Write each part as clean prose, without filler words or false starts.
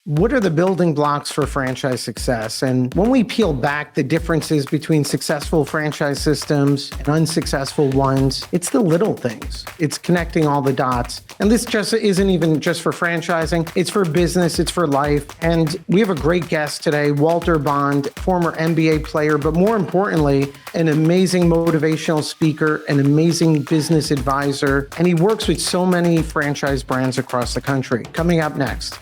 What are the building blocks for franchise success? And when we peel back the differences between successful franchise systems and unsuccessful ones, it's the little things. It's connecting all the dots. And this just isn't even just for franchising. It's for business. It's for life. And we have a great guest today, Walter Bond, former NBA player, but more importantly, an amazing motivational speaker, an amazing business advisor. And he works with so many franchise brands across the country. Coming up next.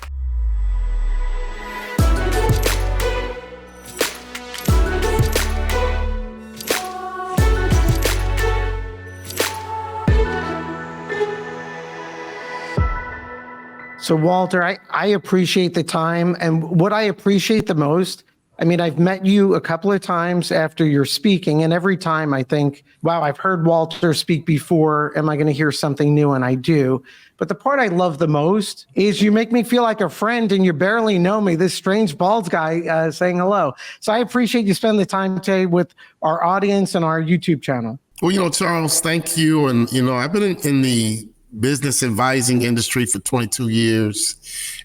So Walter, I appreciate the time. And what I appreciate the most, I mean, I've met you a couple of times after you're speaking, and every time I think, wow, I've heard Walter speak before. Am I going to hear something new? And I do. But the part I love the most is you make me feel like a friend and you barely know me, this strange bald guy saying hello. So I appreciate you spending the time today with our audience and our YouTube channel. Well, Charles, thank you. And, I've been in the business advising industry for 22 years,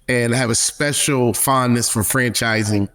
and I have a special fondness for franchising.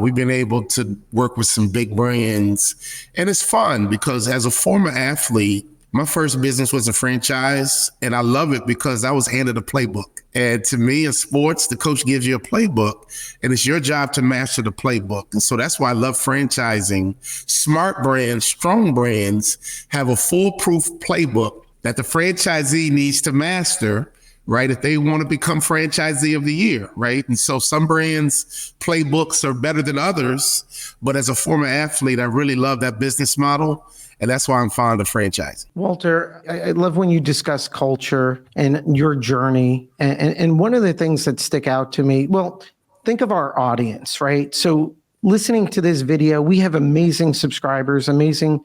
We've been able to work with some big brands, and it's fun because as a former athlete, my first business was a franchise, and I love it because I was handed a playbook. And to me, in sports, the coach gives you a playbook, and it's your job to master the playbook. And so that's why I love franchising. Smart brands, strong brands have a foolproof playbook that the franchisee needs to master, right? If they want to become franchisee of the year, right? And so some brands' playbooks are better than others, but as a former athlete, I really love that business model. And that's why I'm fond of franchising. Walter, I love when you discuss culture and your journey. And one of the things that stick out to me, well, think of our audience, right? So listening to this video, we have amazing subscribers, amazing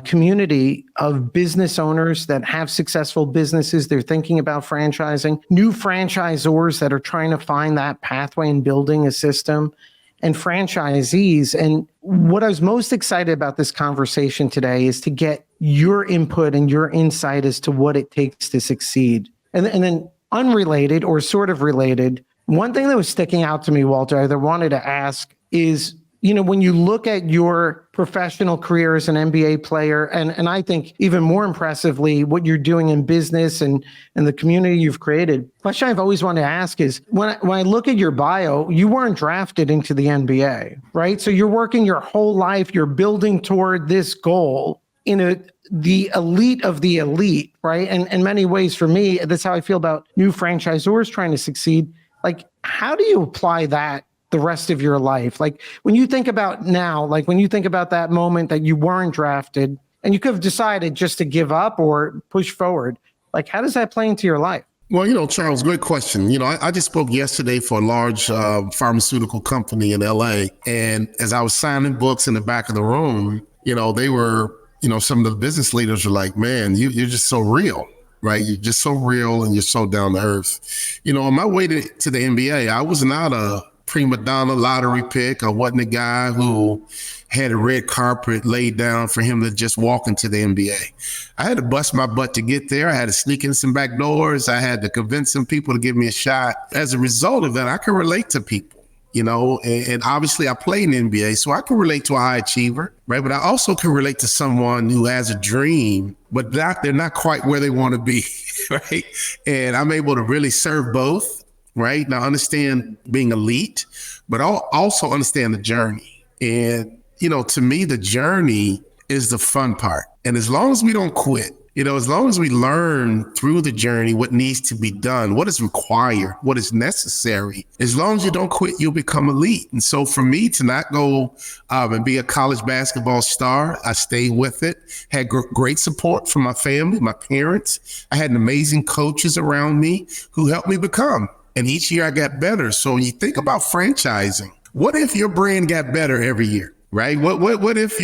community of business owners that have successful businesses. They're thinking about franchising, new franchisors that are trying to find that pathway in building a system, and franchisees. And what I was most excited about this conversation today is to get your input and your insight as to what it takes to succeed. And then unrelated or sort of related, one thing that was sticking out to me, Walter, that I wanted to ask is, when you look at your professional career as an NBA player, and I think even more impressively, what you're doing in business and the community you've created, the question I've always wanted to ask is, when I look at your bio, you weren't drafted into the NBA, right? So you're working your whole life, you're building toward this goal in the elite of the elite, right? And in many ways, for me, that's how I feel about new franchisors trying to succeed. Like, how do you apply that the rest of your life? Like when you think about now, like when you think about that moment that you weren't drafted and you could have decided just to give up or push forward, like how does that play into your life? Well, Charles, great question. I just spoke yesterday for a large pharmaceutical company in LA. And as I was signing books in the back of the room, they were, some of the business leaders were like, man, you're just so real. Right? You're just so real and you're so down to earth. On my way to the NBA, I was not a prima donna lottery pick. I wasn't a guy who had a red carpet laid down for him to just walk into the NBA. I had to bust my butt to get there. I had to sneak in some back doors. I had to convince some people to give me a shot. As a result of that, I can relate to people, and obviously I played in the NBA, so I can relate to a high achiever, right? But I also can relate to someone who has a dream, but they're not quite where they want to be, right? And I'm able to really serve both. Right now, understand being elite, but I'll also understand the journey. And, to me, the journey is the fun part. And as long as we don't quit, as long as we learn through the journey what needs to be done, what is required, what is necessary, as long as you don't quit, you'll become elite. And so for me to not go and be a college basketball star, I stayed with it, had great support from my family, my parents. I had amazing coaches around me who helped me become. And each year I got better. So when you think about franchising, what if your brand got better every year, right? What if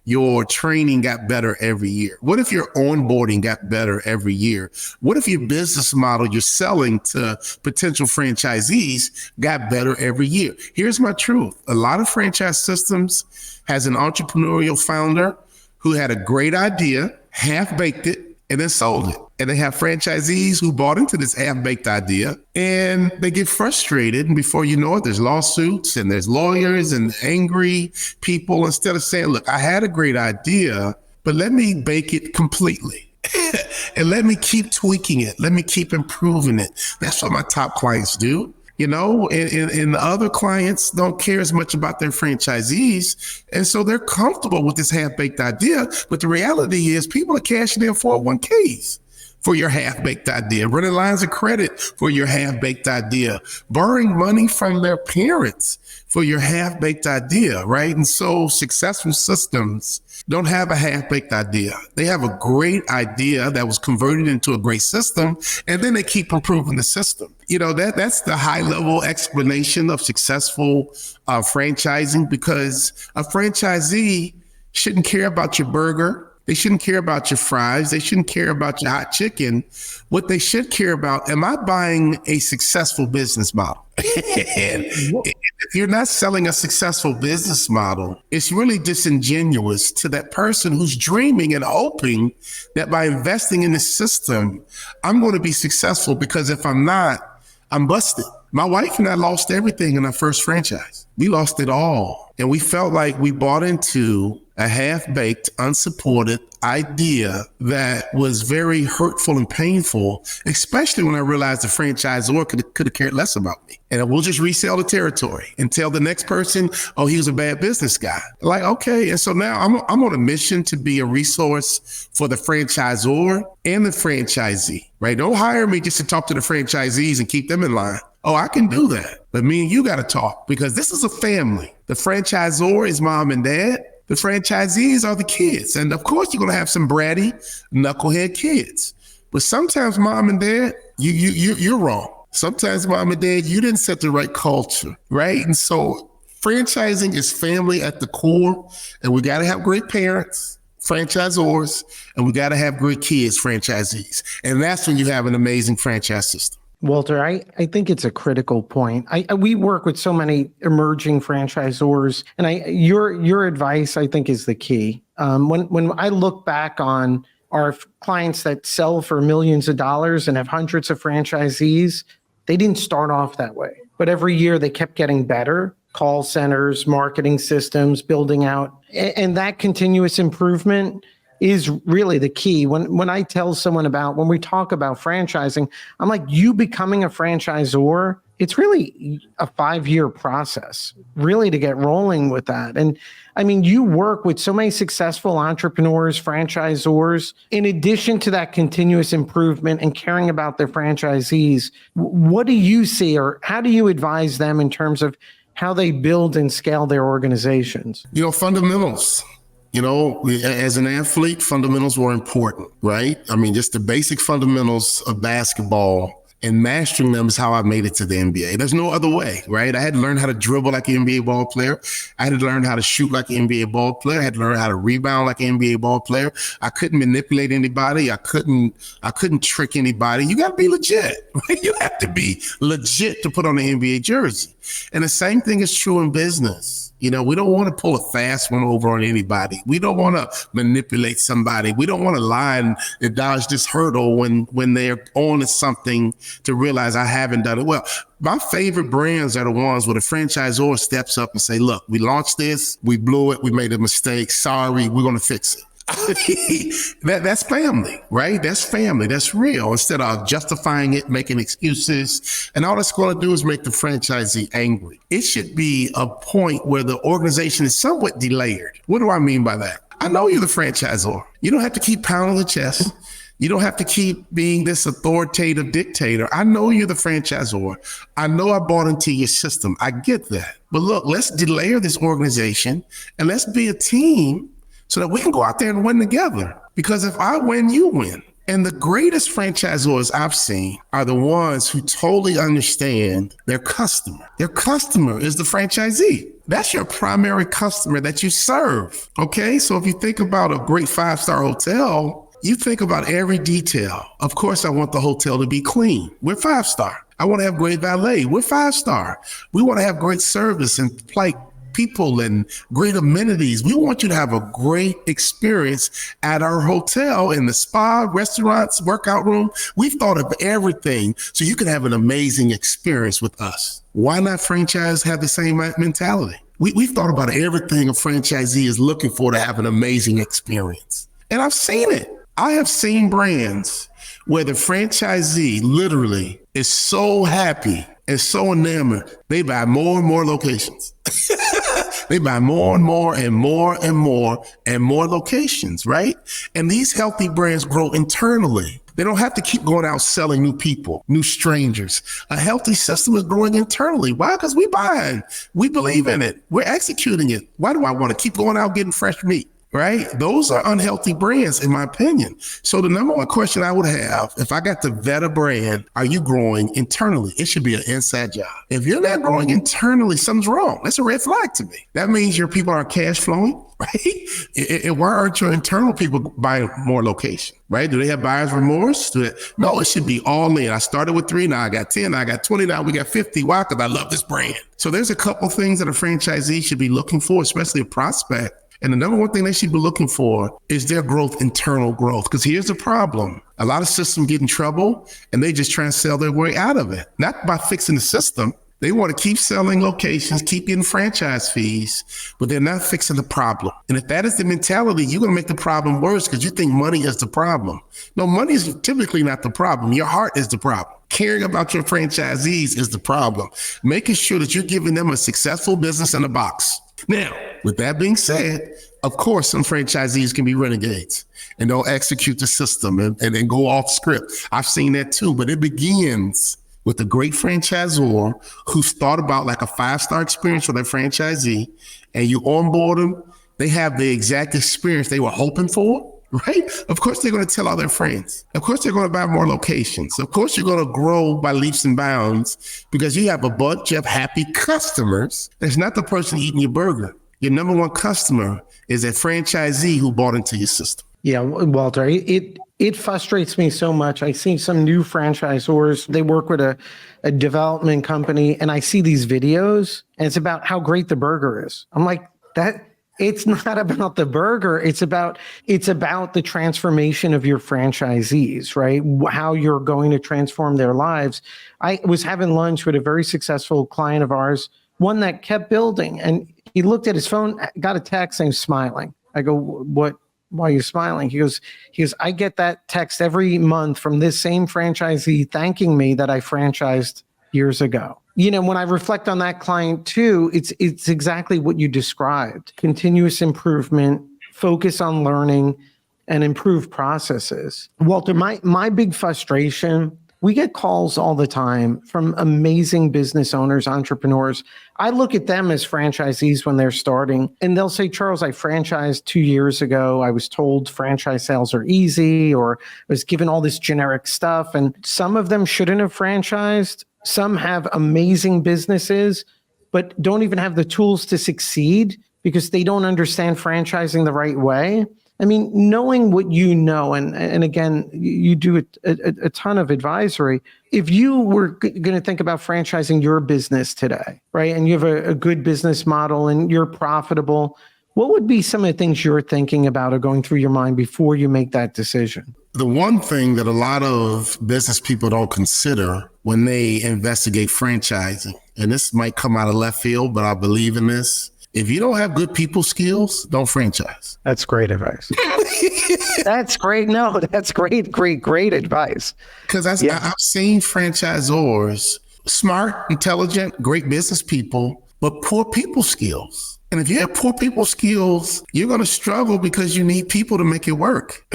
your training got better every year? What if your onboarding got better every year? What if your business model you're selling to potential franchisees got better every year? Here's my truth. A lot of franchise systems has an entrepreneurial founder who had a great idea, half-baked it, and then sold it. And they have franchisees who bought into this half-baked idea, and they get frustrated. And before you know it, there's lawsuits and there's lawyers and angry people. Instead of saying, look, I had a great idea, but let me bake it completely. And let me keep tweaking it. Let me keep improving it. That's what my top clients do. And the other clients don't care as much about their franchisees. And so they're comfortable with this half-baked idea. But the reality is people are cashing in 401ks for your half-baked idea, running lines of credit for your half-baked idea, borrowing money from their parents for your half-baked idea, right? And so successful systems don't have a half-baked idea. They have a great idea that was converted into a great system, and then they keep improving the system. That's the high-level explanation of successful franchising, because a franchisee shouldn't care about your burger. They shouldn't care about your fries. They shouldn't care about your hot chicken. What they should care about, am I buying a successful business model? And if you're not selling a successful business model, it's really disingenuous to that person who's dreaming and hoping that by investing in the system, I'm going to be successful, because if I'm not, I'm busted. My wife and I lost everything in our first franchise. We lost it all. And we felt like we bought into a half-baked, unsupported idea that was very hurtful and painful, especially when I realized the franchisor could have cared less about me. And we'll just resell the territory and tell the next person, oh, he was a bad business guy. Like, okay. And so now I'm on a mission to be a resource for the franchisor and the franchisee, right? Don't hire me just to talk to the franchisees and keep them in line. Oh, I can do that. But me and you got to talk, because this is a family. The franchisor is mom and dad. The franchisees are the kids. And of course, you're going to have some bratty, knucklehead kids. But sometimes mom and dad, you're wrong. Sometimes mom and dad, you didn't set the right culture, right? And so franchising is family at the core. And we got to have great parents, franchisors, and we got to have great kids, franchisees. And that's when you have an amazing franchise system. Walter, I think it's a critical point. We work with so many emerging franchisors, and your advice, I think, is the key. When I look back on our clients that sell for millions of dollars and have hundreds of franchisees, they didn't start off that way. But every year they kept getting better. Call centers, marketing systems, building out, and that continuous improvement is really the key. When I tell someone when we talk about franchising, I'm like, you becoming a franchisor, it's really a 5-year process, really, to get rolling with that. And I mean, you work with so many successful entrepreneurs, franchisors, in addition to that continuous improvement and caring about their franchisees. What do you see, or how do you advise them in terms of how they build and scale their organizations? Fundamentals. As an athlete, fundamentals were important, right? I mean, just the basic fundamentals of basketball, and mastering them is how I made it to the NBA. There's no other way, right? I had to learn how to dribble like an NBA ball player. I had to learn how to shoot like an NBA ball player. I had to learn how to rebound like an NBA ball player. I couldn't manipulate anybody. I couldn't trick anybody. You got to be legit, right? You have to be legit to put on an NBA jersey. And the same thing is true in business. We don't want to pull a fast one over on anybody. We don't want to manipulate somebody. We don't want to lie and dodge this hurdle when they're on to something to realize I haven't done it well. My favorite brands are the ones where the franchisor steps up and say, look, we launched this, we blew it, we made a mistake, sorry, we're going to fix it. That's family, right? That's family. That's real. Instead of justifying it, making excuses, and all that's going to do is make the franchisee angry. It should be a point where the organization is somewhat delayered. What do I mean by that? I know you're the franchisor. You don't have to keep pounding the chest. You don't have to keep being this authoritative dictator. I know you're the franchisor. I know I bought into your system. I get that. But look, let's delayer this organization and let's be a team so that we can go out there and win together. Because if I win, you win. And the greatest franchisors I've seen are the ones who totally understand their customer. Their customer is the franchisee. That's your primary customer that you serve. Okay, so if you think about a great 5-star hotel, you think about every detail. Of course, I want the hotel to be clean. We're 5-star. I want to have great valet. We're 5-star. We want to have great service and people and great amenities. We want you to have a great experience at our hotel, in the spa, restaurants, workout room. We've thought of everything so you can have an amazing experience with us. Why not franchise have the same mentality? We've thought about everything a franchisee is looking for to have an amazing experience. And I've seen it. I have seen brands where the franchisee literally is so happy and so enamored, they buy more and more locations. They buy more and more and more and more and more locations, right? And these healthy brands grow internally. They don't have to keep going out selling new people, new strangers. A healthy system is growing internally. Why? Because we buying. We believe in it. We're executing it. Why do I want to keep going out getting fresh meat? Right? Those are unhealthy brands, in my opinion. So the number one question I would have, if I got to vet a brand, are you growing internally? It should be an inside job. If you're not growing internally, something's wrong. That's a red flag to me. That means your people aren't cash flowing, right? And why aren't your internal people buying more location, right? Do they have buyer's remorse? No, it should be all in. I started with 3, now I got 10, now I got 20, now we got 50. Why? Because I love this brand. So there's a couple things that a franchisee should be looking for, especially a prospect. And the number one thing they should be looking for is their growth, internal growth. Because here's the problem. A lot of systems get in trouble and they just try and sell their way out of it. Not by fixing the system. They want to keep selling locations, keep getting franchise fees, but they're not fixing the problem. And if that is the mentality, you're going to make the problem worse because you think money is the problem. No, money is typically not the problem. Your heart is the problem. Caring about your franchisees is the problem. Making sure that you're giving them a successful business in a box. Now, with that being said, of course, some franchisees can be renegades and they'll execute the system and go off script. I've seen that too, but it begins with a great franchisor who's thought about like a 5-star experience for their franchisee, and you onboard them, they have the exact experience they were hoping for. Right? Of course, they're going to tell all their friends. Of course, they're going to buy more locations. Of course, you're going to grow by leaps and bounds because you have a bunch of happy customers. That's not the person eating your burger. Your number one customer is a franchisee who bought into your system. Yeah, Walter, it frustrates me so much. I see some new franchisors, they work with a development company, and I see these videos, and it's about how great the burger is. I'm like, that. It's not about the burger. It's about the transformation of your franchisees, right? How you're going to transform their lives. I was having lunch with a very successful client of ours, one that kept building, and he looked at his phone, got a text and smiling. I go, what? Why are you smiling? He goes, I get that text every month from this same franchisee thanking me that I franchised years ago. You know, when I reflect on that client too, it's exactly what you described. Continuous improvement, focus on learning, and improve processes. Walter, my big frustration, we get calls all the time from amazing business owners, entrepreneurs. I look at them as franchisees when they're starting, and they'll say, Charles, I franchised 2 years ago. I was told franchise sales are easy, or was given all this generic stuff. And some of them shouldn't have franchised. Some have amazing businesses, but don't even have the tools to succeed because they don't understand franchising the right way. I mean, knowing what you know, and again, you do a ton of advisory. If you were going to think about franchising your business today, right, and you have a good business model and you're profitable, what would be some of the things you're thinking about or going through your mind before you make that decision? The one thing that a lot of business people don't consider when they investigate franchising, and this might come out of left field, but I believe in this. If you don't have good people skills, don't franchise. That's great advice. That's great. No, that's great advice. Because I've seen franchisors, smart, intelligent, great business people, but poor people skills. And if you have poor people skills, you're going to struggle because you need people to make it work.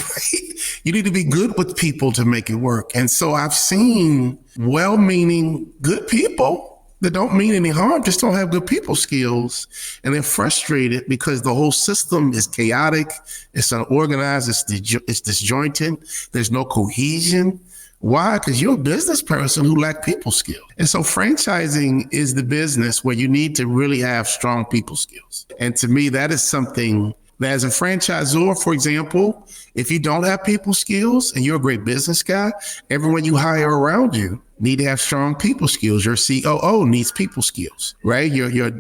You need to be good with people to make it work. And so I've seen well-meaning, good people that don't mean any harm, just don't have good people skills. And they're frustrated because the whole system is chaotic. It's unorganized. It's disjointed. There's no cohesion. Why? Because you're a business person who lack people skills. And so franchising is the business where you need to really have strong people skills. And to me, that is something that as a franchisor, for example, if you don't have people skills and you're a great business guy, everyone you hire around you need to have strong people skills. Your COO needs people skills, right? Your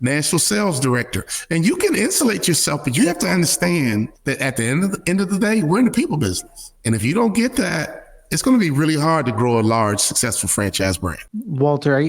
national sales director. And you can insulate yourself, but you have to understand that at the end of the day, we're in the people business. And if you don't get that, it's going to be really hard to grow a large, successful franchise brand. Walter,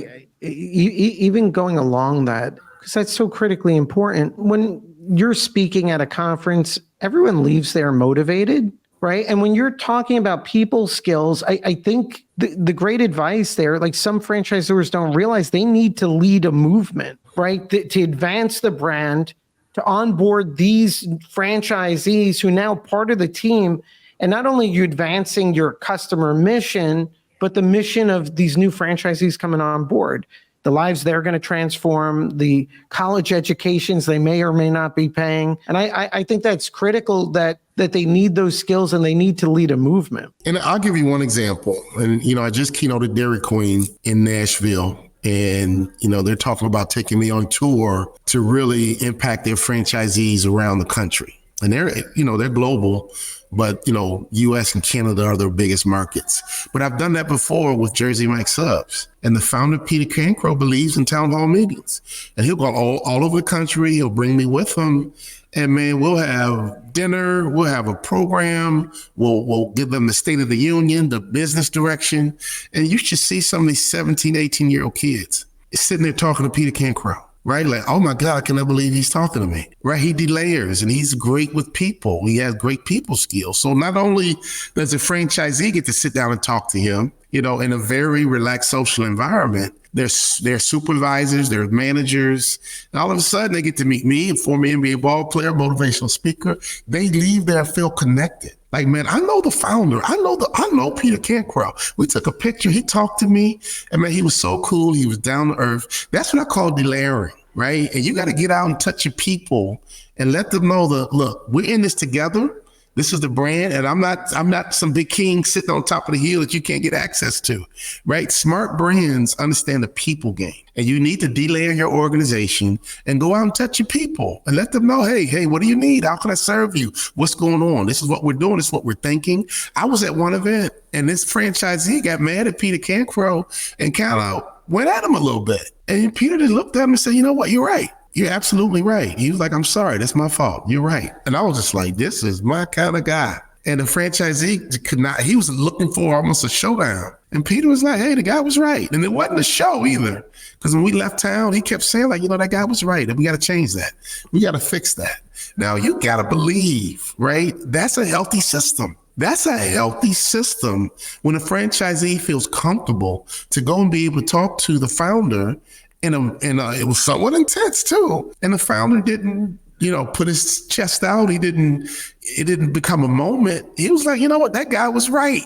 even going along that, because that's so critically important. When you're speaking at a conference, everyone leaves there motivated, right? And when you're talking about people skills, I think the great advice there, like some franchisors don't realize they need to lead a movement, right? To advance the brand, to onboard these franchisees who are now part of the team. And not only are you advancing your customer mission, but the mission of these new franchisees coming on board, the lives they're going to transform, the college educations they may or may not be paying. And I think that's critical that they need those skills and they need to lead a movement. And I'll give you one example. And, I just keynoted Dairy Queen in Nashville. And, they're talking about taking me on tour to really impact their franchisees around the country. And they're global, but, US and Canada are their biggest markets. But I've done that before with Jersey Mike Subs. And the founder, Peter Cancro, believes in town hall meetings. And he'll go all over the country. He'll bring me with him. And man, we'll have dinner. We'll have a program. We'll give them the State of the Union, the business direction. And you should see some of these 17, 18-year-old kids sitting there talking to Peter Cancro. Right? Like, oh my God, I cannot believe he's talking to me. Right? He delayers and he's great with people. He has great people skills. So not only does a franchisee get to sit down and talk to him, in a very relaxed social environment, they're supervisors, they're managers, and all of a sudden they get to meet me, a former NBA ball player, motivational speaker. They leave there and feel connected. Like, man, I know the founder. I know Peter Cancro. We took a picture. He talked to me, and man, he was so cool. He was down to earth. That's what I call delayering, right? And you got to get out and touch your people and let them know that, look, we're in this together. This is the brand, and I'm not some big king sitting on top of the hill that you can't get access to, right? Smart brands understand the people game, and you need to delayer your organization and go out and touch your people and let them know, hey, what do you need? How can I serve you? What's going on? This is what we're doing. This is what we're thinking. I was at one event, and this franchisee got mad at Peter Cancro and kind of went at him a little bit. And Peter just looked at him and said, you know what? You're right. You're absolutely right. He was like, I'm sorry. That's my fault. You're right. And I was just like, this is my kind of guy. And the franchisee could not, he was looking for almost a showdown. And Peter was like, hey, the guy was right. And it wasn't a show either. Because when we left town, he kept saying like, that guy was right. And we got to change that. We got to fix that. Now you got to believe, right? That's a healthy system. That's a healthy system when a franchisee feels comfortable to go and be able to talk to the founder. And it was somewhat intense too. And the founder didn't, put his chest out. It didn't become a moment. He was like, you know what? That guy was right.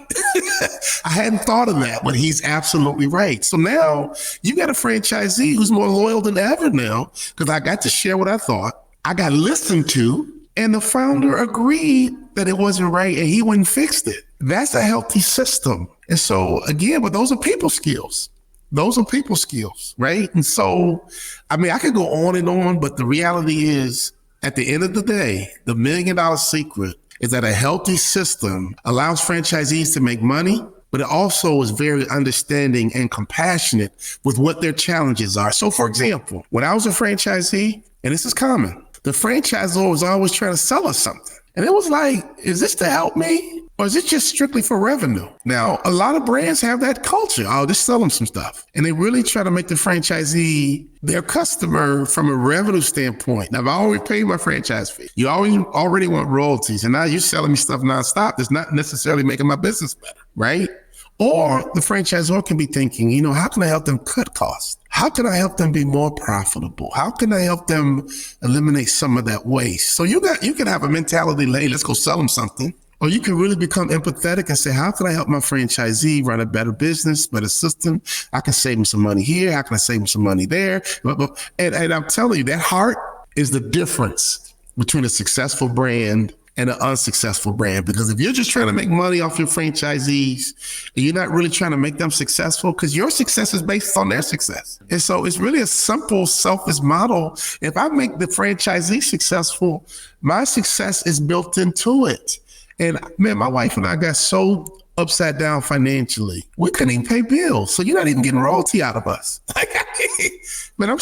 I hadn't thought of that, but he's absolutely right. So now you got a franchisee who's more loyal than ever now because I got to share what I thought. I got listened to, and the founder agreed that it wasn't right and he wouldn't fix it. That's a healthy system. And so again, but those are people skills. Those are people skills, right? And so, I could go on and on, but the reality is, at the end of the day, the $1 million secret is that a healthy system allows franchisees to make money, but it also is very understanding and compassionate with what their challenges are. So, for example, when I was a franchisee, and this is common, the franchisor was always trying to sell us something. And it was like, is this to help me? Or is it just strictly for revenue? Now, a lot of brands have that culture. I'll just sell them some stuff. And they really try to make the franchisee their customer from a revenue standpoint. Now, I've already paid my franchise fee. You already want royalties. And now you're selling me stuff nonstop that's not necessarily making my business better, right? Or the franchisor can be thinking, how can I help them cut costs? How can I help them be more profitable? How can I help them eliminate some of that waste? So you can have a mentality, hey, let's go sell them something. Or you can really become empathetic and say, how can I help my franchisee run a better business, better system? I can save them some money here. How can I save them some money there? And I'm telling you, that heart is the difference between a successful brand and an unsuccessful brand. Because if you're just trying to make money off your franchisees and you're not really trying to make them successful, because your success is based on their success. And so it's really a simple, selfish model. If I make the franchisee successful, my success is built into it. And man, my wife and I got so upside down financially, we couldn't even pay bills. So you're not even getting royalty out of us. Man, I'm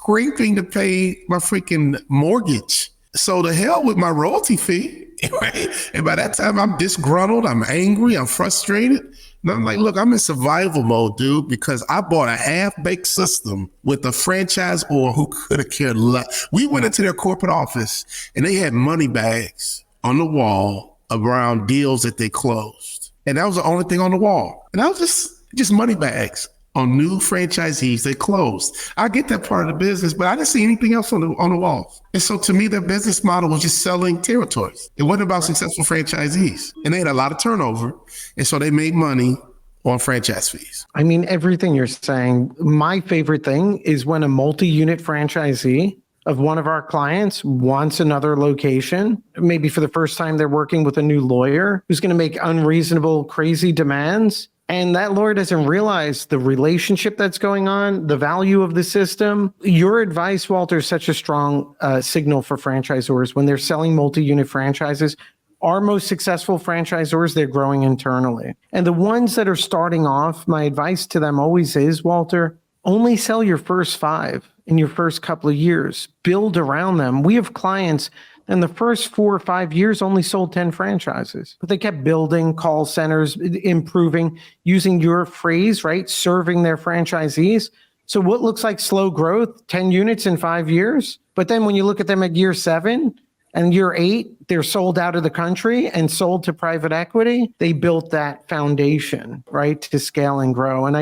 scraping to pay my freaking mortgage. So the hell with my royalty fee. Right? And by that time, I'm disgruntled, I'm angry, I'm frustrated. And I'm like, look, I'm in survival mode, dude, because I bought a half-baked system with a franchisor who could have cared less. We went into their corporate office and they had money bags on the wall around deals that they closed. And that was the only thing on the wall. And that was just money bags on new franchisees they closed. I get that part of the business, but I didn't see anything else on the walls. And so to me, their business model was just selling territories. It wasn't about successful franchisees. And they had a lot of turnover. And so they made money on franchise fees. I mean, everything you're saying, my favorite thing is when a multi-unit franchisee of one of our clients wants another location, maybe for the first time they're working with a new lawyer who's going to make unreasonable, crazy demands. And that lawyer doesn't realize the relationship that's going on, the value of the system. Your advice, Walter, is such a strong signal for franchisors when they're selling multi-unit franchises. Our most successful franchisors, they're growing internally. And the ones that are starting off, my advice to them always is, Walter, only sell your first 5 in your first couple of years. Build around them. We have clients in the first 4 or 5 years only sold 10 franchises, but they kept building call centers, improving, using your phrase, right? Serving their franchisees. So what looks like slow growth, 10 units in 5 years. But then when you look at them at year 7 and year 8, they're sold out of the country and sold to private equity. They built that foundation, right? To scale and grow. And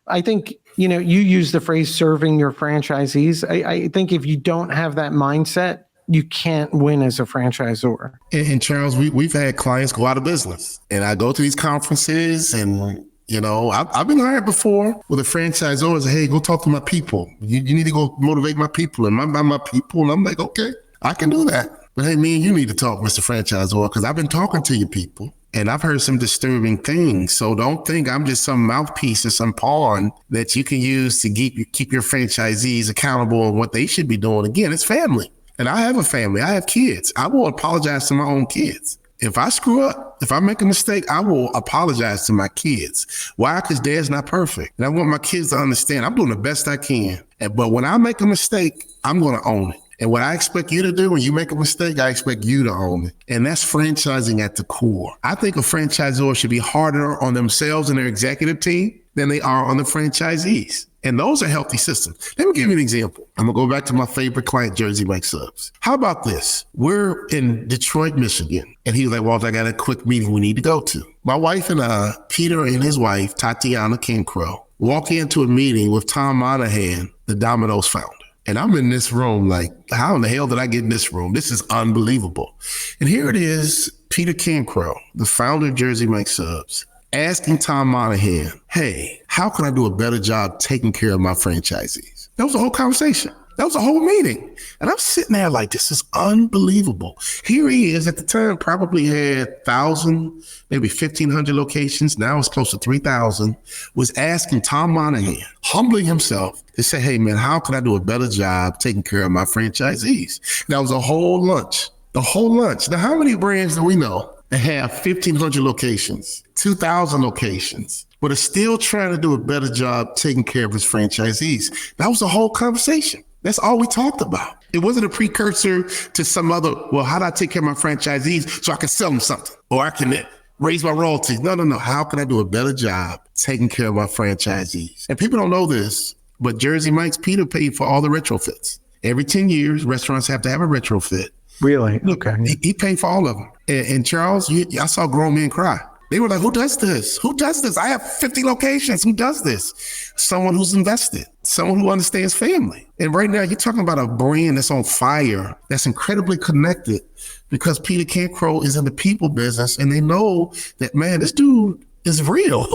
I think, you use the phrase serving your franchisees. I think if you don't have that mindset, you can't win as a franchisor. And Charles, we've had clients go out of business. And I go to these conferences and, I've been hired before with a franchisor. Say, hey, go talk to my people. You need to go motivate my people. And my people. And I'm like, okay, I can do that. But hey, me and you need to talk, Mr. Franchisor, because I've been talking to your people. And I've heard some disturbing things. So don't think I'm just some mouthpiece or some pawn that you can use to keep your franchisees accountable on what they should be doing. Again, it's family. And I have a family. I have kids. I will apologize to my own kids. If I screw up, if I make a mistake, I will apologize to my kids. Why? Because dad's not perfect. And I want my kids to understand I'm doing the best I can. But when I make a mistake, I'm going to own it. And what I expect you to do when you make a mistake, I expect you to own it. And that's franchising at the core. I think a franchisor should be harder on themselves and their executive team than they are on the franchisees. And those are healthy systems. Let me give you an example. I'm going to go back to my favorite client, Jersey Mike Subs. How about this? We're in Detroit, Michigan. And he was like, Walter, I got a quick meeting we need to go to. My wife and Peter and his wife, Tatiana Kincrow, walk into a meeting with Tom Monahan, the Domino's founder. And I'm in this room like, how in the hell did I get in this room? This is unbelievable. And here it is, Peter Kincrow, the founder of Jersey Mike Subs, asking Tom Monahan, hey, how can I do a better job taking care of my franchisees? That was the whole conversation. That was a whole meeting. And I'm sitting there like, this is unbelievable. Here he is, at the time, probably had 1,000, maybe 1,500 locations. Now it's close to 3,000, was asking Tom Monahan, humbling himself, to say, hey, man, how can I do a better job taking care of my franchisees? That was a whole lunch, the whole lunch. Now, how many brands do we know that have 1,500 locations, 2,000 locations, but are still trying to do a better job taking care of his franchisees? That was the whole conversation. That's all we talked about. It wasn't a precursor to some other, well, how do I take care of my franchisees so I can sell them something or I can raise my royalties? No. How can I do a better job taking care of my franchisees? And people don't know this, but Jersey Mike's Peter paid for all the retrofits. Every 10 years, restaurants have to have a retrofit. Really? Okay. He paid for all of them. And Charles, I saw grown men cry. They were like, who does this? Who does this? I have 50 locations. Who does this? Someone who's invested, someone who understands family. And right now you're talking about a brand that's on fire, that's incredibly connected because Peter Kincrow is in the people business and they know that, man, this dude is real.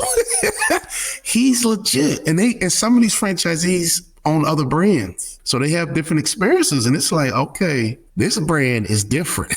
He's legit. And some of these franchisees own other brands. So they have different experiences. And it's like, okay, this brand is different.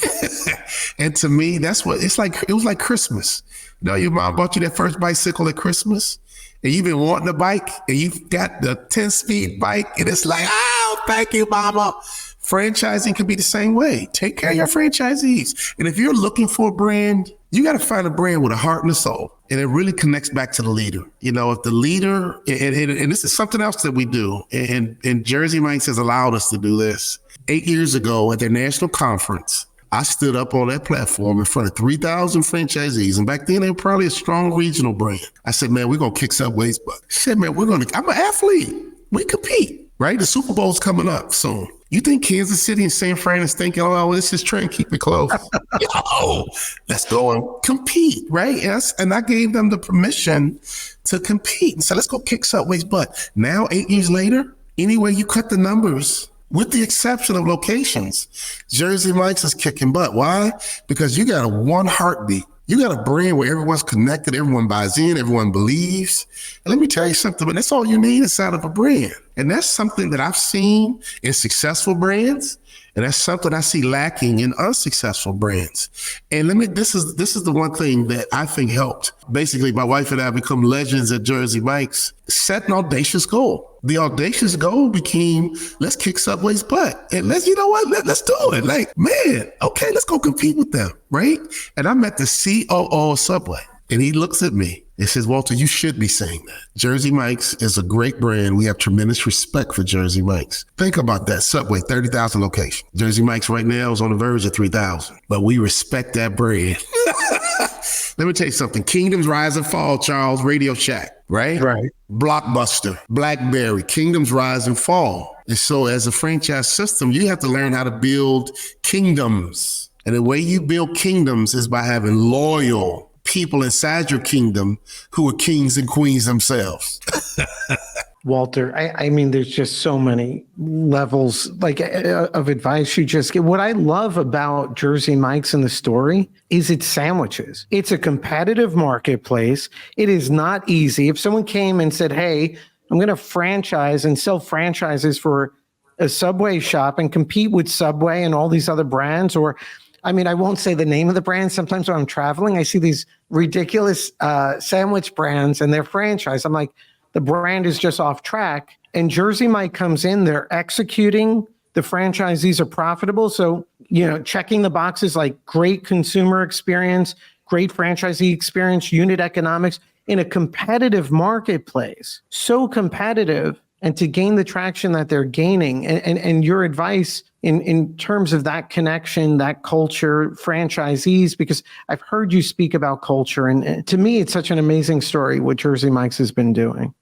And to me, that's what it's like. It was like Christmas. You know, your mom bought you that first bicycle at Christmas and you've been wanting a bike and you've got the 10-speed bike and it's like, oh, thank you, mama. Franchising can be the same way. Take care of your franchisees. And if you're looking for a brand, you got to find a brand with a heart and a soul. And it really connects back to the leader. You know, if the leader, and this is something else that we do, and Jersey Mike's has allowed us to do this. 8 years ago at their national conference, I stood up on that platform in front of 3,000 franchisees. And back then, they were probably a strong regional brand. I said, man, we're going to kick Subway's butt. I said, man, I'm an athlete. We compete, right? The Super Bowl's coming up soon. You think Kansas City and San Fran is thinking, oh, let's just try and keep it close. Yo, let's go and compete, right? And I gave them the permission to compete. And so let's go kick Subway's butt. Now, 8 years later, anyway you cut the numbers, with the exception of locations, Jersey Mike's is kicking butt. Why? Because you got one heartbeat. You got a brand where everyone's connected, everyone buys in, everyone believes. And let me tell you something, but that's all you need inside of a brand. And that's something that I've seen in successful brands, and that's something I see lacking in unsuccessful brands. And this is the one thing that I think helped. Basically, my wife and I become legends at Jersey Mike's. Set an audacious goal. The audacious goal became, let's kick Subway's butt. And let's do it. Like, man, okay, let's go compete with them, right? And I met the COO of Subway, and he looks at me and says, Walter, you should be saying that. Jersey Mike's is a great brand. We have tremendous respect for Jersey Mike's. Think about that. Subway, 30,000 locations. Jersey Mike's right now is on the verge of 3,000, but we respect that brand. Let me tell you something. Kingdoms rise and fall, Charles. Radio Shack, right? Right. Blockbuster, BlackBerry, kingdoms rise and fall. And so as a franchise system, you have to learn how to build kingdoms. And the way you build kingdoms is by having loyal people inside your kingdom who are kings and queens themselves. Walter, I mean, there's just so many levels of advice you just get. What I love about Jersey Mike's in the story is its sandwiches. It's a competitive marketplace. It is not easy. If someone came and said, hey, I'm going to franchise and sell franchises for a Subway shop and compete with Subway and all these other brands, or I mean, I won't say the name of the brand. Sometimes when I'm traveling, I see these ridiculous sandwich brands and they're franchise. I'm like, the brand is just off track. And Jersey Mike comes in, they're executing, the franchisees are profitable. So, checking the boxes like great consumer experience, great franchisee experience, unit economics in a competitive marketplace. So competitive. And to gain the traction that they're gaining, and your advice in terms of that connection, that culture, franchisees, because I've heard you speak about culture. And to me, it's such an amazing story what Jersey Mike's has been doing.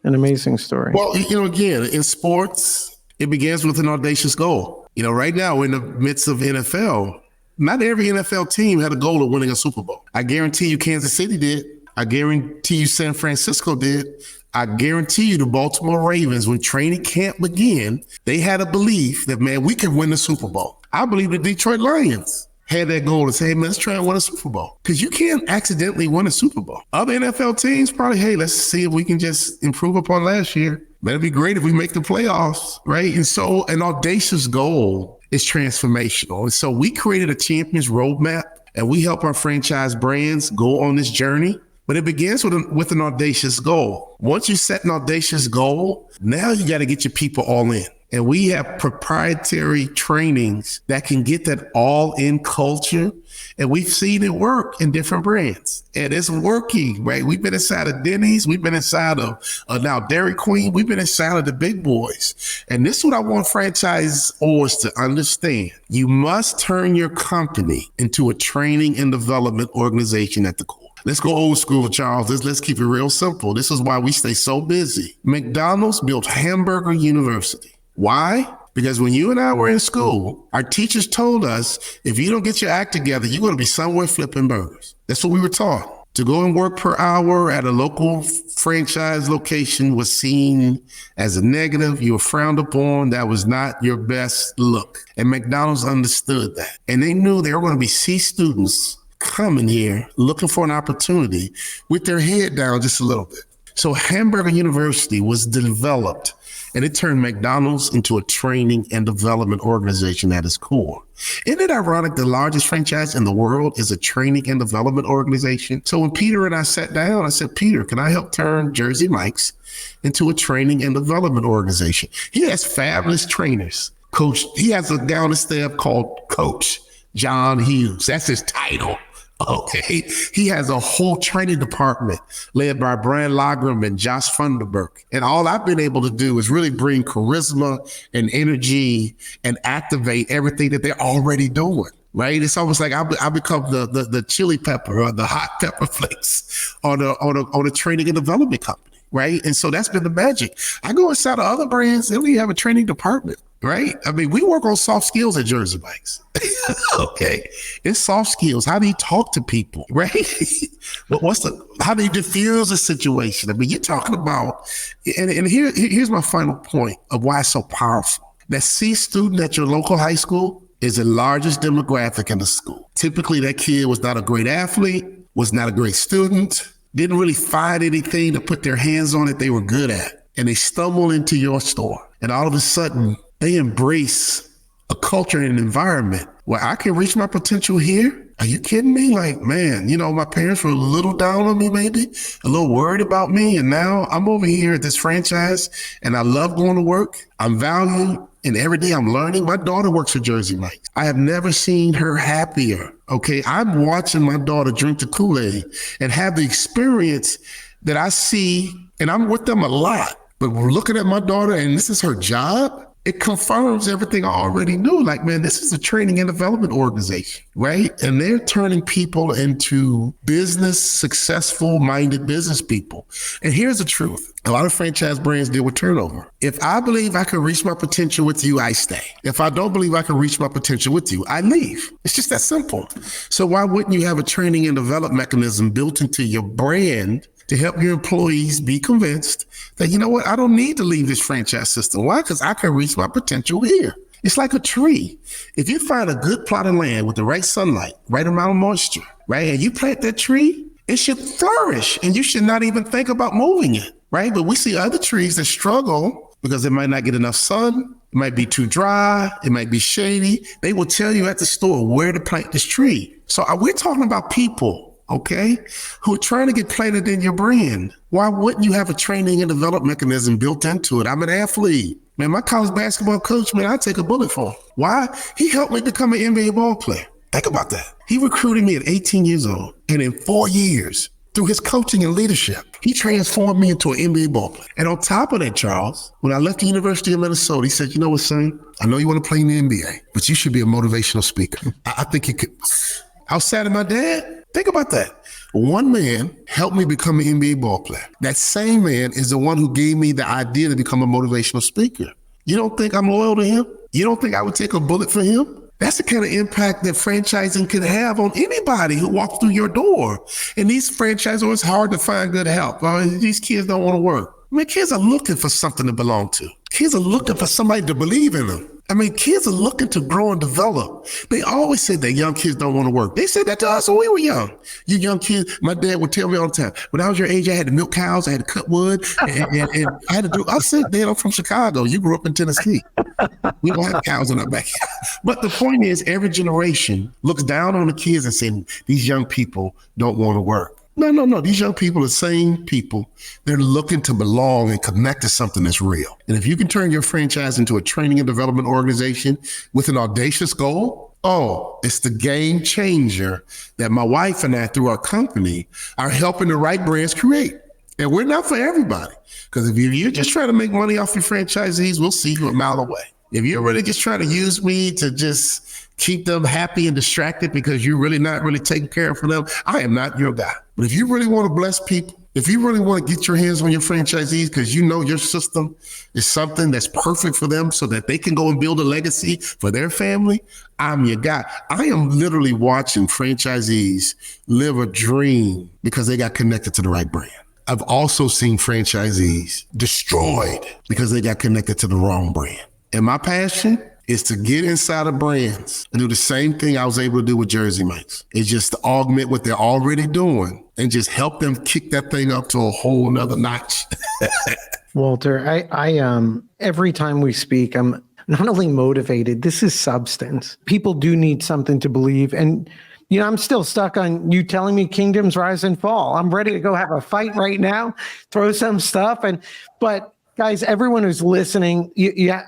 An amazing story. Well, again, in sports, it begins with an audacious goal. Right now we're in the midst of NFL. Not every NFL team had a goal of winning a Super Bowl. I guarantee you Kansas City did. I guarantee you San Francisco did. I guarantee you the Baltimore Ravens, when training camp began, they had a belief that, man, we could win the Super Bowl. I believe the Detroit Lions had that goal to say, hey, man, let's try and win a Super Bowl. Because you can't accidentally win a Super Bowl. Other NFL teams probably, hey, let's see if we can just improve upon last year. That'd be great if we make the playoffs, right? And so an audacious goal is transformational. And so we created a champions roadmap, and we help our franchise brands go on this journey. But it begins with an audacious goal. Once you set an audacious goal, now you got to get your people all in. And we have proprietary trainings that can get that all-in culture. And we've seen it work in different brands. And it's working, right? We've been inside of Denny's. We've been inside of now Dairy Queen. We've been inside of the big boys. And this is what I want franchisors to understand. You must turn your company into a training and development organization at the core. Let's go old school, Charles. Let's keep it real simple. This is why we stay so busy. McDonald's built Hamburger University. Why? Because when you and I were in school, our teachers told us, if you don't get your act together, you're going to be somewhere flipping burgers. That's what we were taught. To go and work per hour at a local franchise location was seen as a negative. You were frowned upon. That was not your best look. And McDonald's understood that. And they knew there were going to be C students coming here looking for an opportunity with their head down just a little bit. So Hamburger University was developed, and it turned McDonald's into a training and development organization at its core. Isn't it ironic the largest franchise in the world is a training and development organization? So when Peter and I sat down, I said, Peter, can I help turn Jersey Mike's into a training and development organization? He has fabulous trainers. He has a guy on the staff called Coach John Hughes. That's his title. Okay. He has a whole training department led by Brian Lagram and Josh Funderburk. And all I've been able to do is really bring charisma and energy and activate everything that they're already doing. Right? It's almost like I become the chili pepper or the hot pepper flakes on a training and development company. Right? And so that's been the magic. I go inside of other brands, they don't even have a training department. Right? I mean, we work on soft skills at Jersey Mike's. Okay. It's soft skills. How do you talk to people? Right? How do you diffuse a situation? I mean, you're talking about, and here's my final point of why it's so powerful. That C student at your local high school is the largest demographic in the school. Typically, that kid was not a great athlete, was not a great student, didn't really find anything to put their hands on that they were good at. And they stumble into your store. And all of a sudden, they embrace a culture and an environment where I can reach my potential here. Are you kidding me? Like, man, my parents were a little down on me, maybe a little worried about me. And now I'm over here at this franchise and I love going to work. I'm valued and every day I'm learning. My daughter works for Jersey Mike's. I have never seen her happier. Okay. I'm watching my daughter drink the Kool-Aid and have the experience that I see, and I'm with them a lot. But we're looking at my daughter and this is her job. It confirms everything I already knew. Like, man, this is a training and development organization, right? And they're turning people into successful minded business people. And here's the truth. A lot of franchise brands deal with turnover. If I believe I can reach my potential with you, I stay. If I don't believe I can reach my potential with you, I leave. It's just that simple. So why wouldn't you have a training and development mechanism built into your brand to help your employees be convinced that, you know what, I don't need to leave this franchise system. Why? Because I can reach my potential here. It's like a tree. If you find a good plot of land with the right sunlight, right amount of moisture, right, and you plant that tree, it should flourish and you should not even think about moving it, right? But we see other trees that struggle because it might not get enough sun. It might be too dry. It might be shady. They will tell you at the store where to plant this tree. So we're talking about people, okay, who are trying to get planted in your brand. Why wouldn't you have a training and development mechanism built into it? I'm an athlete. Man, my college basketball coach, man, I take a bullet for him. Why? He helped me become an NBA ball player. Think about that. He recruited me at 18 years old. And in 4 years, through his coaching and leadership, he transformed me into an NBA ball player. And on top of that, Charles, when I left the University of Minnesota, he said, you know what, son? I know you want to play in the NBA, but you should be a motivational speaker. I think you could. Outside of my dad, think about that. One man helped me become an NBA ball player. That same man is the one who gave me the idea to become a motivational speaker. You don't think I'm loyal to him? You don't think I would take a bullet for him? That's the kind of impact that franchising can have on anybody who walks through your door. And these franchisors, it's hard to find good help. These kids don't want to work. I mean, kids are looking for something to belong to. Kids are looking for somebody to believe in them. I mean, kids are looking to grow and develop. They always said that young kids don't want to work. They said that to us when we were young. You young kids, my dad would tell me all the time, when I was your age, I had to milk cows, I had to cut wood, and I had to do, I said, Dad, I'm from Chicago. You grew up in Tennessee. We don't have cows in our backyard. But the point is, every generation looks down on the kids and says, these young people don't want to work. No. These young people are the same people. They're looking to belong and connect to something that's real. And if you can turn your franchise into a training and development organization with an audacious goal, it's the game changer that my wife and I, through our company, are helping the right brands create. And we're not for everybody. Because if you're just trying to make money off your franchisees, we'll see you a mile away. If you're really just trying to use me to just keep them happy and distracted because you're really not really taking care of them, I am not your guy. But if you really want to bless people, if you really want to get your hands on your franchisees because you know your system is something that's perfect for them so that they can go and build a legacy for their family, I'm your guy. I am literally watching franchisees live a dream because they got connected to the right brand. I've also seen franchisees destroyed because they got connected to the wrong brand. And my passion is to get inside of brands and do the same thing I was able to do with Jersey Mike's. It's just to augment what they're already doing and just help them kick that thing up to a whole nother notch. Walter, I every time we speak, I'm not only motivated, this is substance. People do need something to believe. And, I'm still stuck on you telling me kingdoms rise and fall. I'm ready to go have a fight right now, throw some stuff. But Guys, everyone who's listening,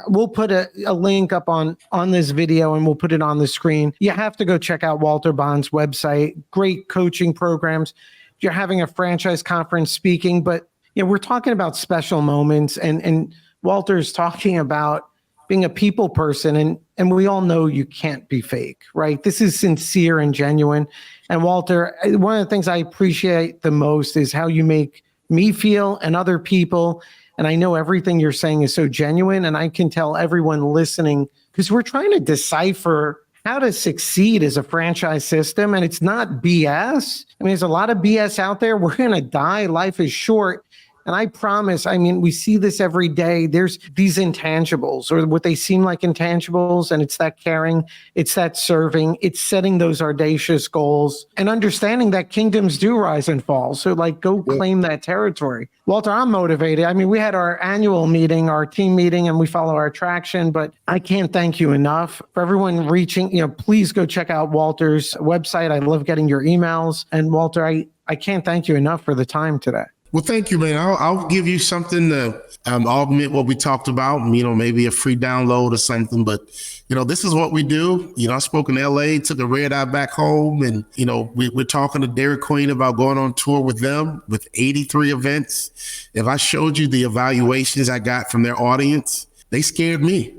we'll put a link up on this video and we'll put it on the screen. You have to go check out Walter Bond's website. Great coaching programs. You're having a franchise conference speaking, but we're talking about special moments, and Walter's talking about being a people person, and we all know you can't be fake, right? This is sincere and genuine. And Walter, one of the things I appreciate the most is how you make me feel and other people. And I know everything you're saying is so genuine, and I can tell everyone listening, because we're trying to decipher how to succeed as a franchise system, and it's not BS. I mean, there's a lot of BS out there. We're going to die. Life is short. And I promise, we see this every day. There's these intangibles, or what they seem like intangibles, and it's that caring, it's that serving, it's setting those audacious goals, and understanding that kingdoms do rise and fall. So go claim that territory. Walter, I'm motivated. We had our annual meeting, our team meeting, and we follow our traction, but I can't thank you enough. For everyone reaching, please go check out Walter's website. I love getting your emails. And Walter, I can't thank you enough for the time today. Well, thank you, man. I'll give you something to augment what we talked about, maybe a free download or something. But, this is what we do. I spoke in LA, took a red eye back home, and, we're talking to Dairy Queen about going on tour with them with 83 events. If I showed you the evaluations I got from their audience, they scared me.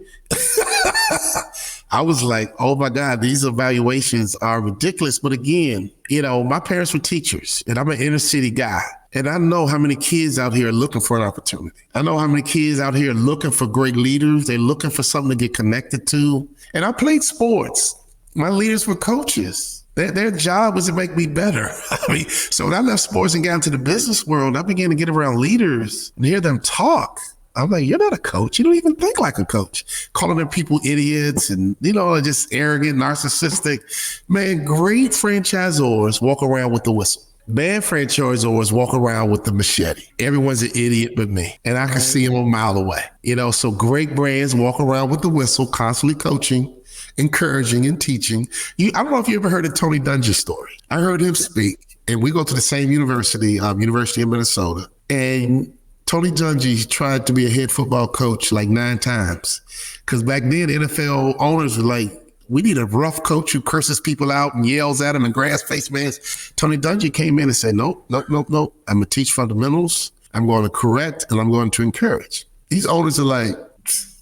I was like, oh my God, these evaluations are ridiculous. But again, my parents were teachers, and I'm an inner city guy. And I know how many kids out here are looking for an opportunity. I know how many kids out here are looking for great leaders. They're looking for something to get connected to. And I played sports. My leaders were coaches. Their job was to make me better. So when I left sports and got into the business world, I began to get around leaders and hear them talk. I'm like, you're not a coach. You don't even think like a coach. Calling their people idiots and, just arrogant, narcissistic. Man, great franchisors walk around with the whistle. Bad franchisors walk around with the machete. Everyone's an idiot but me. And I can see them a mile away. So great brands walk around with the whistle, constantly coaching, encouraging, and teaching. I don't know if you ever heard of Tony Dungy's story. I heard him speak, and we go to the same university, University of Minnesota. And Tony Dungy tried to be a head football coach 9 times. Because back then, NFL owners were like, we need a rough coach who curses people out and yells at them and grass face man. Tony Dungy came in and said, nope. I'm going to teach fundamentals. I'm going to correct, and I'm going to encourage. These owners are like,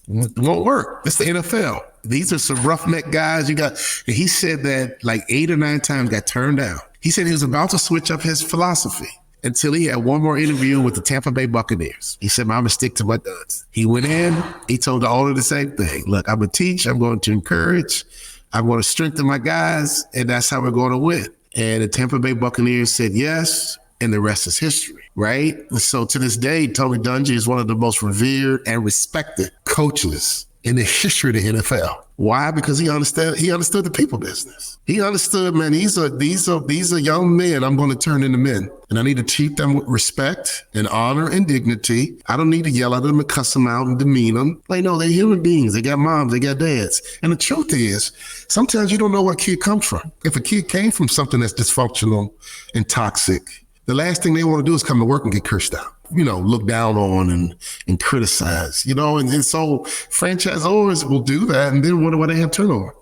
it won't work. It's the NFL. These are some roughneck guys. And he said that 8 or 9 times got turned down. He said he was about to switch up his philosophy until he had one more interview with the Tampa Bay Buccaneers. He said, I'm going to stick to my guns. He went in, he told the owner the same thing. Look, I'm going to teach, I'm going to encourage, I'm going to strengthen my guys, and that's how we're going to win. And the Tampa Bay Buccaneers said yes, and the rest is history, right? And so to this day, Tony Dungy is one of the most revered and respected coaches in the history of the NFL. Why? Because he understood the people business. He understood, man, these are young men I'm going to turn into men. And I need to treat them with respect and honor and dignity. I don't need to yell at them and cuss them out and demean them. No, they're human beings. They got moms, they got dads. And the truth is, sometimes you don't know where a kid comes from. If a kid came from something that's dysfunctional and toxic, the last thing they want to do is come to work and get cursed out. Look down on and criticize, and so franchisors will do that and then wonder why they have turnover.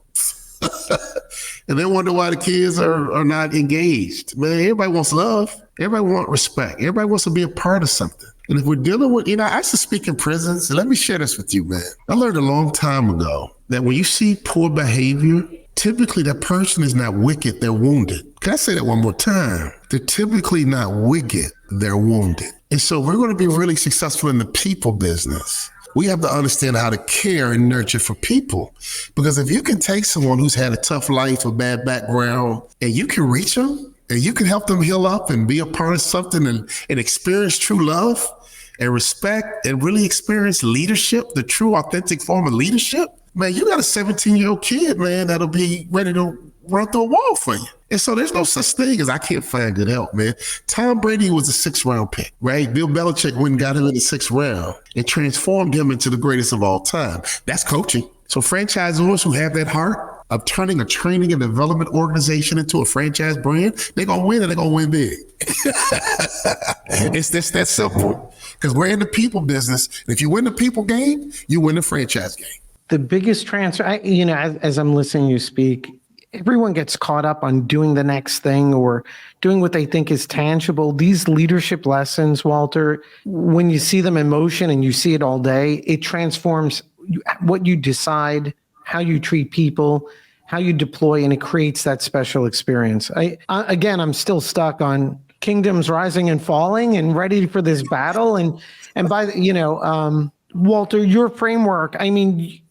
And then wonder why the kids are not engaged. Man, everybody wants love. Everybody wants respect. Everybody wants to be a part of something. And if we're dealing with, I used to speak in prisons. And let me share this with you, man. I learned a long time ago that when you see poor behavior, typically that person is not wicked, they're wounded. Can I say that one more time? They're typically not wicked, they're wounded. And so we're going to be really successful in the people business. We have to understand how to care and nurture for people. Because if you can take someone who's had a tough life, a bad background, and you can reach them, and you can help them heal up and be a part of something and experience true love and respect and really experience leadership, the true authentic form of leadership, man, you got a 17-year-old kid, man, that'll be ready to run through a wall for you. And so there's no such thing as I can't find good help, man. Tom Brady was a 6th round pick, right? Bill Belichick went and got him in the 6th round and transformed him into the greatest of all time. That's coaching. So franchisors who have that heart of turning a training and development organization into a franchise brand, they're going to win and they're going to win big. It's that simple. because we're in the people business. And if you win the people game, you win the franchise game. The biggest transfer, as I'm listening to you speak, everyone gets caught up on doing the next thing or doing what they think is tangible. These leadership lessons, Walter, when you see them in motion and you see it all day, it transforms what you decide, how you treat people, how you deploy, and it creates that special experience. I'm still stuck on kingdoms rising and falling and ready for this battle. And by Walter, your framework,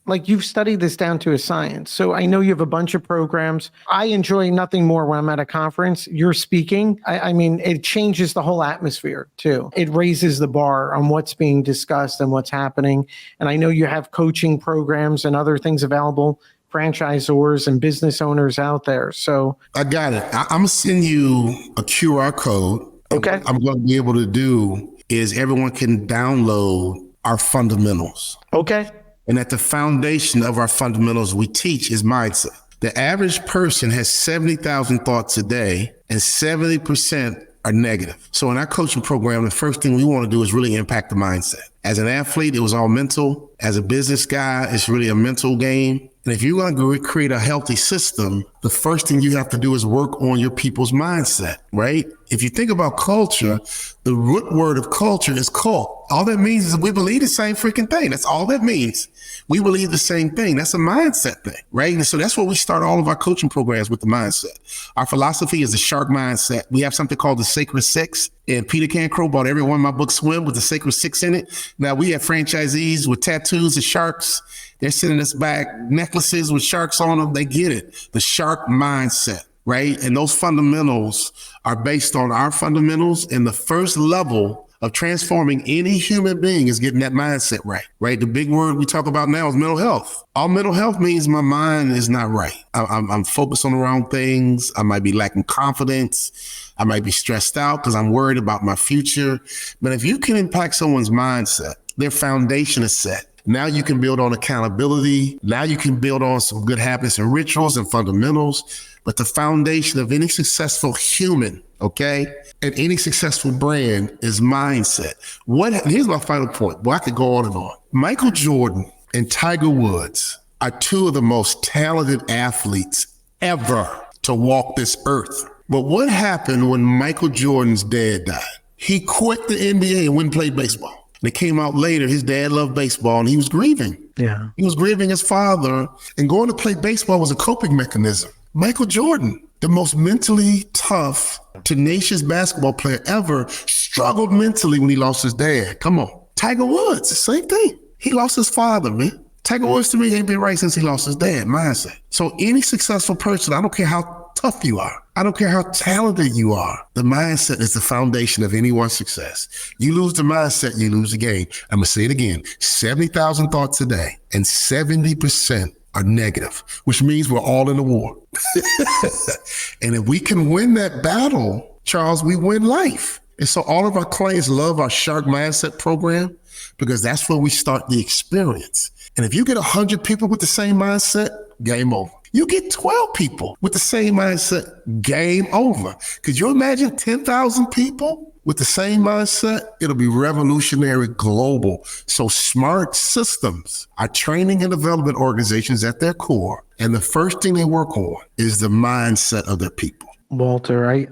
like you've studied this down to a science. So I know you have a bunch of programs. I enjoy nothing more when I'm at a conference. You're speaking. It changes the whole atmosphere too. It raises the bar on what's being discussed and what's happening. And I know you have coaching programs and other things available, franchisors and business owners out there. So I got it. I'm going to send you a QR code. Okay. I'm going to be able to do is everyone can download our fundamentals. Okay. And at the foundation of our fundamentals we teach is mindset. The average person has 70,000 thoughts a day and 70% are negative. So in our coaching program, the first thing we want to do is really impact the mindset. As an athlete, it was all mental. As a business guy, it's really a mental game. And if you're going to create a healthy system, the first thing you have to do is work on your people's mindset, right? If you think about culture, the root word of culture is cult. All that means is we believe the same freaking thing. That's all that means. We believe the same thing. That's a mindset thing, right? And so that's where we start all of our coaching programs, with the mindset. Our philosophy is the shark mindset. We have something called the Sacred Six. And Peter Cancro bought every one of my books Swim with the Sacred Six in it. Now we have franchisees with tattoos of sharks. They're sending us back necklaces with sharks on them. They get it. The shark mindset, right? And those fundamentals are based on our fundamentals. And the first level of transforming any human being is getting that mindset right, right? The big word we talk about now is mental health. All mental health means my mind is not right. I'm focused on the wrong things. I might be lacking confidence. I might be stressed out because I'm worried about my future. But if you can impact someone's mindset, their foundation is set. Now you can build on accountability. Now you can build on some good habits and rituals and fundamentals. But the foundation of any successful human, okay, and any successful brand is mindset. Here's my final point. Well, I could go on and on. Michael Jordan and Tiger Woods are two of the most talented athletes ever to walk this earth. But what happened when Michael Jordan's dad died? He quit the NBA and went and played baseball. And it came out later, his dad loved baseball and he was grieving. Yeah. He was grieving his father, and going to play baseball was a coping mechanism. Michael Jordan, the most mentally tough, tenacious basketball player ever, struggled mentally when he lost his dad. Come on. Tiger Woods, the same thing. He lost his father, man. Tiger Woods to me ain't been right since he lost his dad. Mindset. So any successful person, I don't care how tough you are, I don't care how talented you are, the mindset is the foundation of anyone's success. You lose the mindset, you lose the game. I'm going to say it again. 70,000 thoughts a day and 70% are negative, which means we're all in a war. And if we can win that battle, Charles, we win life. And so all of our clients love our Shark Mindset program because that's where we start the experience. And if you get 100 people with the same mindset, game over. You get 12 people with the same mindset, game over. Could you imagine 10,000 people with the same mindset? It'll be revolutionary, global. So Smart Systems are training and development organizations at their core. And the first thing they work on is the mindset of their people. Walter, I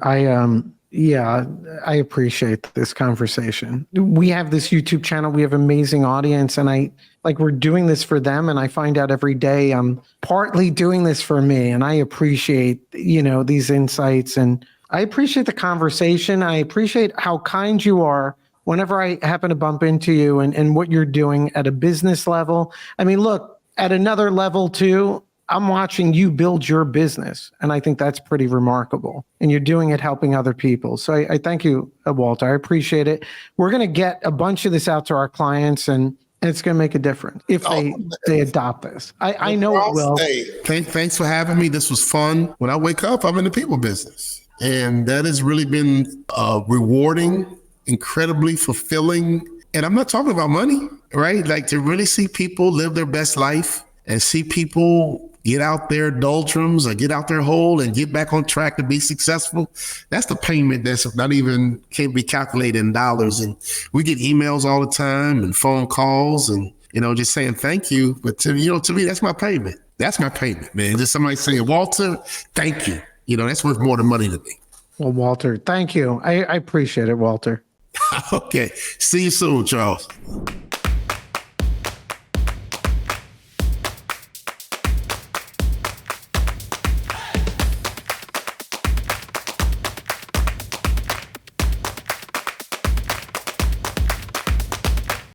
appreciate this conversation. We have this YouTube channel. We have amazing audience, and we're doing this for them. And I find out every day I'm partly doing this for me. And I appreciate, these insights, and I appreciate the conversation. I appreciate how kind you are whenever I happen to bump into you and what you're doing at a business level. Look, at another level too, I'm watching you build your business, and I think that's pretty remarkable. And you're doing it helping other people. So I thank you, Walter. I appreciate it. We're going to get a bunch of this out to our clients, and it's going to make a difference if they adopt this. I know it will. Hey, thanks for having me. This was fun. When I wake up, I'm in the people business. And that has really been rewarding, incredibly fulfilling. And I'm not talking about money, right? Like to really see people live their best life and see people get out their doldrums or get out their hole and get back on track to be successful, that's the payment that's not even can't be calculated in dollars. And we get emails all the time and phone calls and, just saying thank you. But to me, that's my payment. That's my payment, man. Just somebody saying, Walter, thank you. That's worth more than money to me. Well, Walter, thank you. I appreciate it, Walter. Okay. See you soon, Charles.